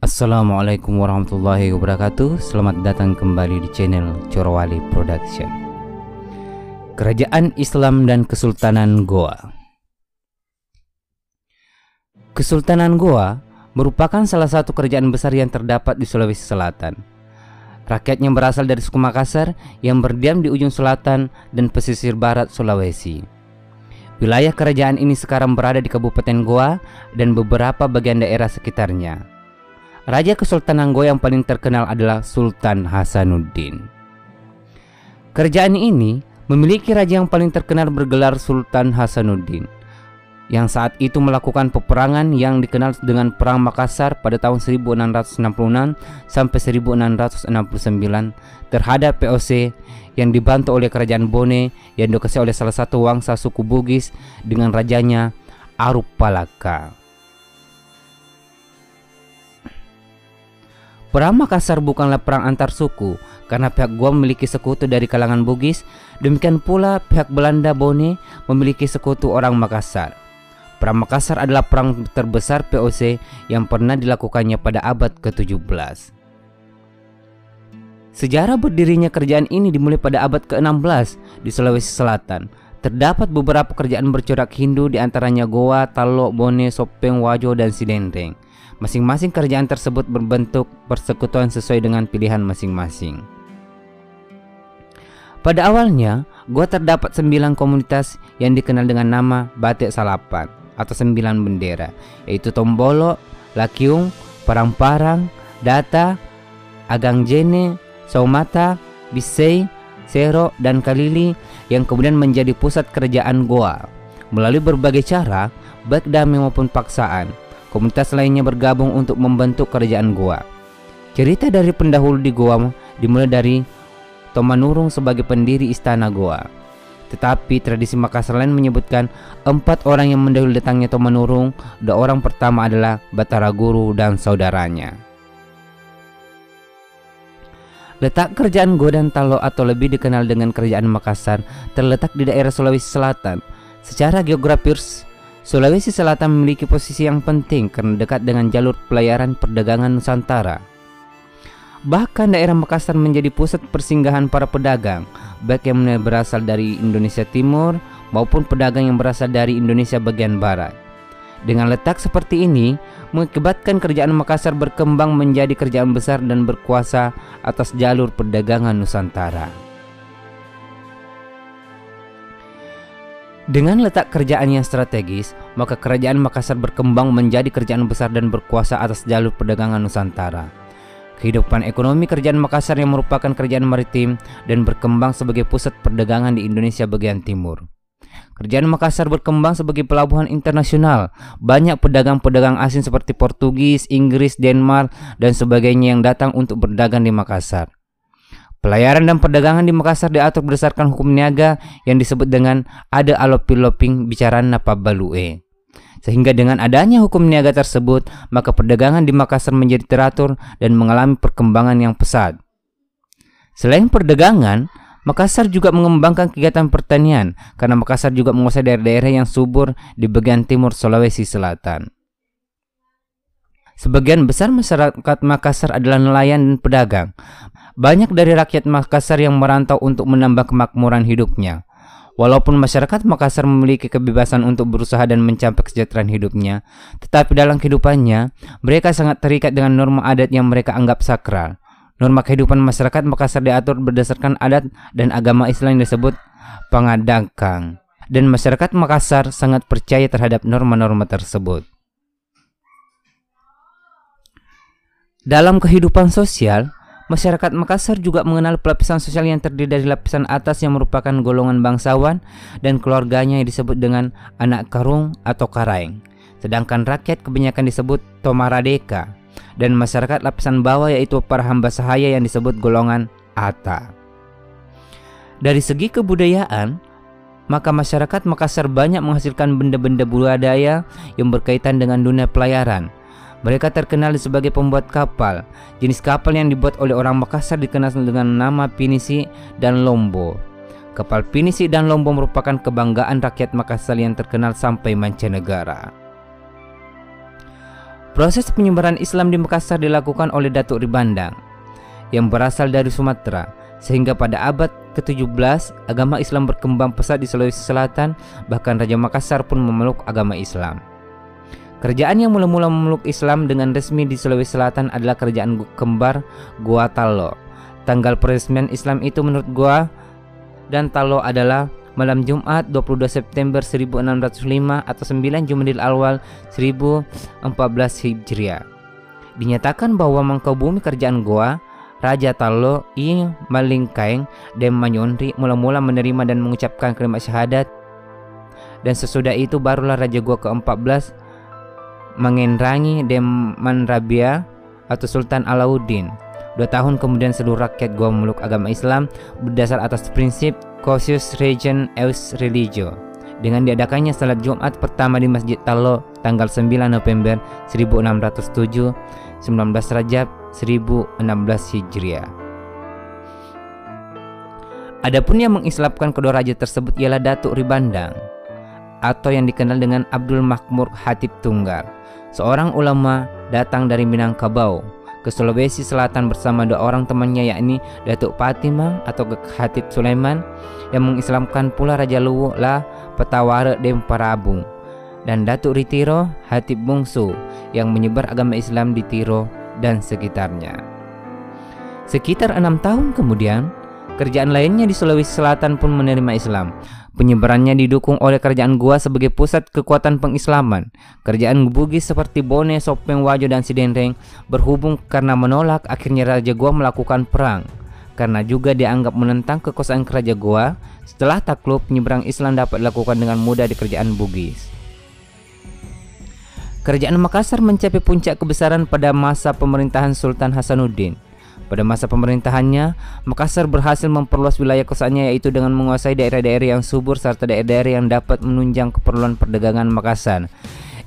Assalamualaikum warahmatullahi wabarakatuh. Selamat datang kembali di channel Corowali Production. Kerajaan Islam dan Kesultanan Goa. Kesultanan Goa merupakan salah satu kerajaan besar yang terdapat di Sulawesi Selatan. Rakyatnya berasal dari suku Makassar yang berdiam di ujung selatan dan pesisir barat Sulawesi. Wilayah kerajaan ini sekarang berada di Kabupaten Goa dan beberapa bagian daerah sekitarnya. Raja Kesultanan Goa yang paling terkenal adalah Sultan Hasanuddin. Kerajaan ini memiliki raja yang paling terkenal bergelar Sultan Hasanuddin, yang saat itu melakukan peperangan yang dikenal dengan Perang Makassar pada tahun 1666 sampai 1669 terhadap VOC yang dibantu oleh Kerajaan Bone yang dikuasai oleh salah satu wangsa suku Bugis dengan rajanya Arupalaka. Perang Makassar bukanlah perang antar suku karena pihak Goa memiliki sekutu dari kalangan Bugis, demikian pula pihak Belanda Bone memiliki sekutu orang Makassar. Perang Makassar adalah perang terbesar VOC yang pernah dilakukannya pada abad ke-17. Sejarah berdirinya kerajaan ini dimulai pada abad ke-16 di Sulawesi Selatan. Terdapat beberapa kerajaan bercorak Hindu diantaranya Goa, Talo, Bone, Sopeng, Wajo, dan Sidendeng. Masing-masing kerajaan tersebut berbentuk persekutuan sesuai dengan pilihan masing-masing. Pada awalnya, Goa terdapat 9 komunitas yang dikenal dengan nama Batik Salapan atau 9 bendera, yaitu Tombolo, Lakiung, Parang-Parang, Data, Agangjene, Saumata, Bisei, Sero, dan Kalili yang kemudian menjadi pusat kerajaan Goa. Melalui berbagai cara, baik damai maupun paksaan, komunitas lainnya bergabung untuk membentuk kerajaan Goa. Cerita dari pendahulu di Goa dimulai dari Tomanurung sebagai pendiri istana Goa. Tetapi tradisi Makassar lain menyebutkan 4 orang yang mendahului datangnya Tomanurung. 2 orang pertama adalah Batara Guru dan saudaranya. Letak kerajaan Goa dan Talo atau lebih dikenal dengan kerajaan Makassar terletak di daerah Sulawesi Selatan. Secara geografis, Sulawesi Selatan memiliki posisi yang penting karena dekat dengan jalur pelayaran perdagangan Nusantara. Bahkan daerah Makassar menjadi pusat persinggahan para pedagang, baik yang berasal dari Indonesia Timur maupun pedagang yang berasal dari Indonesia bagian barat. Dengan letak seperti ini, mengakibatkan kerajaan Makassar berkembang menjadi kerajaan besar dan berkuasa atas jalur perdagangan Nusantara. Dengan letak kerajaan yang strategis, maka kerajaan Makassar berkembang menjadi kerajaan besar dan berkuasa atas jalur perdagangan Nusantara. Kehidupan ekonomi kerajaan Makassar yang merupakan kerajaan maritim dan berkembang sebagai pusat perdagangan di Indonesia bagian timur. Kerajaan Makassar berkembang sebagai pelabuhan internasional. Banyak pedagang-pedagang asing seperti Portugis, Inggris, Denmark, dan sebagainya yang datang untuk berdagang di Makassar. Pelayaran dan perdagangan di Makassar diatur berdasarkan hukum niaga yang disebut dengan Ada Alopiloping Bicaran Napabalue. Sehingga dengan adanya hukum niaga tersebut, maka perdagangan di Makassar menjadi teratur dan mengalami perkembangan yang pesat. Selain perdagangan, Makassar juga mengembangkan kegiatan pertanian karena Makassar juga menguasai daerah-daerah yang subur di bagian timur Sulawesi Selatan. Sebagian besar masyarakat Makassar adalah nelayan dan pedagang. Banyak dari rakyat Makassar yang merantau untuk menambah kemakmuran hidupnya. Walaupun masyarakat Makassar memiliki kebebasan untuk berusaha dan mencapai kesejahteraan hidupnya, tetapi dalam kehidupannya, mereka sangat terikat dengan norma adat yang mereka anggap sakral. Norma kehidupan masyarakat Makassar diatur berdasarkan adat dan agama Islam yang disebut Pangadangkang. Dan masyarakat Makassar sangat percaya terhadap norma-norma tersebut. Dalam kehidupan sosial, masyarakat Makassar juga mengenal pelapisan sosial yang terdiri dari lapisan atas yang merupakan golongan bangsawan dan keluarganya yang disebut dengan anak karung atau karaeng. Sedangkan rakyat kebanyakan disebut tomaradeka dan masyarakat lapisan bawah yaitu para hamba sahaya yang disebut golongan ata. Dari segi kebudayaan, maka masyarakat Makassar banyak menghasilkan benda-benda budaya yang berkaitan dengan dunia pelayaran. Mereka terkenal sebagai pembuat kapal. Jenis kapal yang dibuat oleh orang Makassar dikenal dengan nama pinisi dan lombo. Kapal pinisi dan lombo merupakan kebanggaan rakyat Makassar yang terkenal sampai mancanegara. Proses penyebaran Islam di Makassar dilakukan oleh Datuk Ribandang yang berasal dari Sumatera, sehingga pada abad ke-17 agama Islam berkembang pesat di Sulawesi Selatan, bahkan Raja Makassar pun memeluk agama Islam. Kerajaan yang mula-mula memeluk Islam dengan resmi di Sulawesi Selatan adalah kerajaan kembar Goa Tallo. Tanggal peresmian Islam itu menurut Goa dan Tallo adalah malam Jumat 22 September 1605 atau 9 Jumadil Awal 1014 Hijriah. Dinyatakan bahwa mangkubumi kerajaan Goa, Raja Tallo I Malingkaeng dan Manyonri mula-mula menerima dan mengucapkan kalimat syahadat, dan sesudah itu barulah Raja Goa ke-14 Mangenrangi dan Manrabia atau Sultan Alauddin. 2 tahun kemudian seluruh rakyat Goa memeluk agama Islam berdasar atas prinsip Cautious Regent Eus Religio, dengan diadakannya salat Jumat pertama di Masjid Tallo tanggal 9 November 1607, 19 Rajab 1016 Hijriah. Adapun yang mengislamkan kedua raja tersebut ialah Datuk Ribandang atau yang dikenal dengan Abdul Makmur Hatib Tunggal, seorang ulama datang dari Minangkabau ke Sulawesi Selatan bersama 2 orang temannya, yakni Datuk Patimang atau Hatib Sulaiman yang mengislamkan pula Raja Luwu La Petawara dan Parabu, dan Datuk Ritiro Hatib Bungsu yang menyebar agama Islam di Tiro dan sekitarnya. Sekitar 6 tahun kemudian, kerajaan lainnya di Sulawesi Selatan pun menerima Islam. Penyebarannya didukung oleh kerajaan Goa sebagai pusat kekuatan pengislaman. Kerajaan Bugis seperti Bone, Sopeng, Wajo, dan Sidenreng berhubung karena menolak, akhirnya Raja Goa melakukan perang. Karena juga dianggap menentang kekuasaan Raja Goa, setelah takluk, penyeberang Islam dapat dilakukan dengan mudah di kerajaan Bugis. Kerajaan Makassar mencapai puncak kebesaran pada masa pemerintahan Sultan Hasanuddin. Pada masa pemerintahannya, Makassar berhasil memperluas wilayah kuasaannya, yaitu dengan menguasai daerah-daerah yang subur serta daerah-daerah yang dapat menunjang keperluan perdagangan Makassar.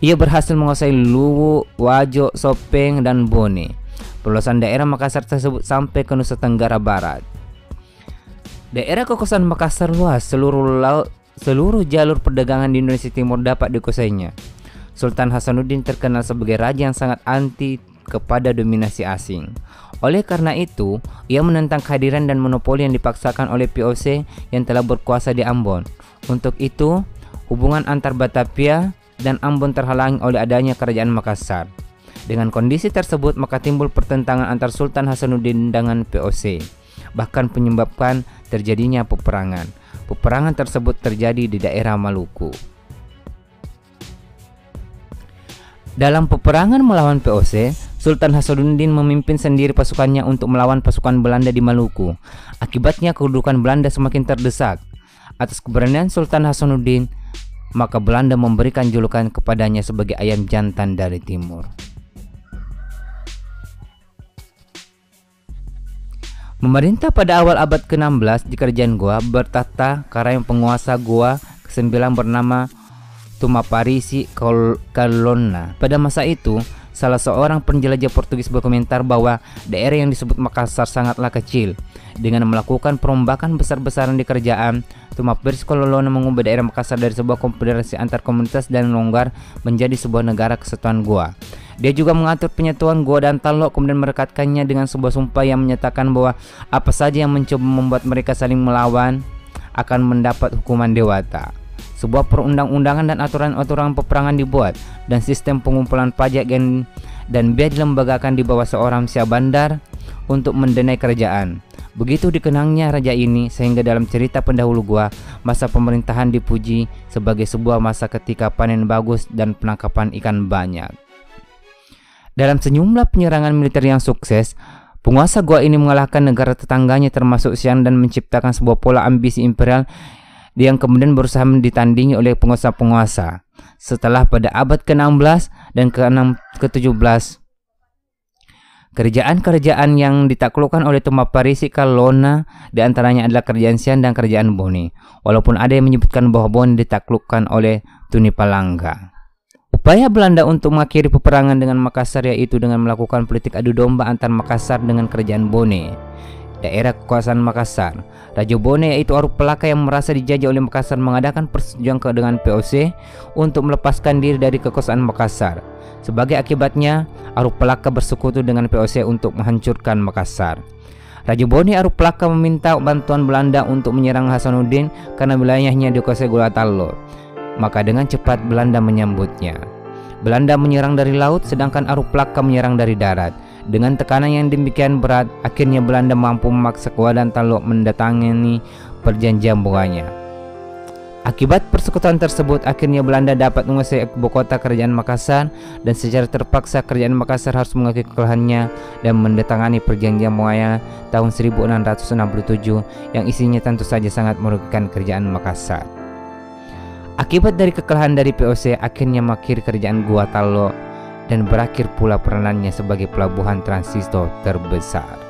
Ia berhasil menguasai Luwu, Wajo, Sopeng, dan Bone. Perluasan daerah Makassar tersebut sampai ke Nusa Tenggara Barat. Daerah kekuasaan Makassar luas, seluruh jalur perdagangan di Indonesia Timur dapat dikuasainya. Sultan Hasanuddin terkenal sebagai raja yang sangat anti kepada dominasi asing. Oleh karena itu, ia menentang kehadiran dan monopoli yang dipaksakan oleh VOC yang telah berkuasa di Ambon. Untuk itu, hubungan antar Batavia dan Ambon terhalangi oleh adanya kerajaan Makassar. Dengan kondisi tersebut, maka timbul pertentangan antar Sultan Hasanuddin dengan VOC, bahkan menyebabkan terjadinya peperangan. Peperangan tersebut terjadi di daerah Maluku. Dalam peperangan melawan VOC, Sultan Hasanuddin memimpin sendiri pasukannya untuk melawan pasukan Belanda di Maluku. Akibatnya kedudukan Belanda semakin terdesak. Atas keberanian Sultan Hasanuddin, maka Belanda memberikan julukan kepadanya sebagai ayam jantan dari timur. Memerintah pada awal abad ke-16 di kerajaan Goa bertahta karena penguasa Goa ke-9 bernama Tumaparisi Kalona. Pada masa itu, salah seorang penjelajah Portugis berkomentar bahwa daerah yang disebut Makassar sangatlah kecil. Dengan melakukan perombakan besar-besaran di kerajaan, Tumaparisi Kalona mengubah daerah Makassar dari sebuah konfederasi antar komunitas dan longgar menjadi sebuah negara kesatuan Goa. Dia juga mengatur penyatuan Goa dan Tallo, kemudian merekatkannya dengan sebuah sumpah yang menyatakan bahwa apa saja yang mencoba membuat mereka saling melawan akan mendapat hukuman dewata. Sebuah perundang-undangan dan aturan-aturan peperangan dibuat, dan sistem pengumpulan pajak dan biaya dilembagakan di bawah seorang Syah Bandar untuk mendanai kerajaan. Begitu dikenangnya raja ini, sehingga dalam cerita pendahulu Goa, masa pemerintahan dipuji sebagai sebuah masa ketika panen bagus dan penangkapan ikan banyak. Dalam sejumlah penyerangan militer yang sukses, penguasa Goa ini mengalahkan negara tetangganya termasuk Siam dan menciptakan sebuah pola ambisi imperial yang kemudian berusaha ditandingi oleh penguasa-penguasa. Setelah pada abad ke-16 dan ke-17, kerajaan-kerajaan yang ditaklukkan oleh Tumaparisi Kalona diantaranya adalah kerajaan Siam dan kerajaan Bone, walaupun ada yang menyebutkan bahwa Bone ditaklukkan oleh Tunipalanga. Upaya Belanda untuk mengakhiri peperangan dengan Makassar yaitu dengan melakukan politik adu domba antar Makassar dengan kerajaan Bone. daerah kekuasaan Makassar. Raja Bone yaitu Aruk Pelaka yang merasa dijajah oleh Makassar mengadakan persetujuan dengan VOC untuk melepaskan diri dari kekuasaan Makassar. Sebagai akibatnya, Aruk Pelaka bersekutu dengan VOC untuk menghancurkan Makassar. Raja Bone Aruk Pelaka meminta bantuan Belanda untuk menyerang Hasanuddin karena wilayahnya dikuasai Gorontalo. Maka dengan cepat Belanda menyambutnya. Belanda menyerang dari laut sedangkan Aruk Pelaka menyerang dari darat. Dengan tekanan yang demikian berat, akhirnya Belanda mampu memaksa Gorontalo mendatangani perjanjian bunganya. Akibat persekutuan tersebut, akhirnya Belanda dapat menguasai ibu kota kerajaan Makassar dan secara terpaksa kerajaan Makassar harus mengakui kekalahannya dan mendatangani perjanjian bunganya tahun 1667 yang isinya tentu saja sangat merugikan kerajaan Makassar. Akibat dari kekalahan dari VOC, akhirnya mengakhiri kerajaan Gorontalo dan berakhir pula peranannya sebagai pelabuhan transito terbesar.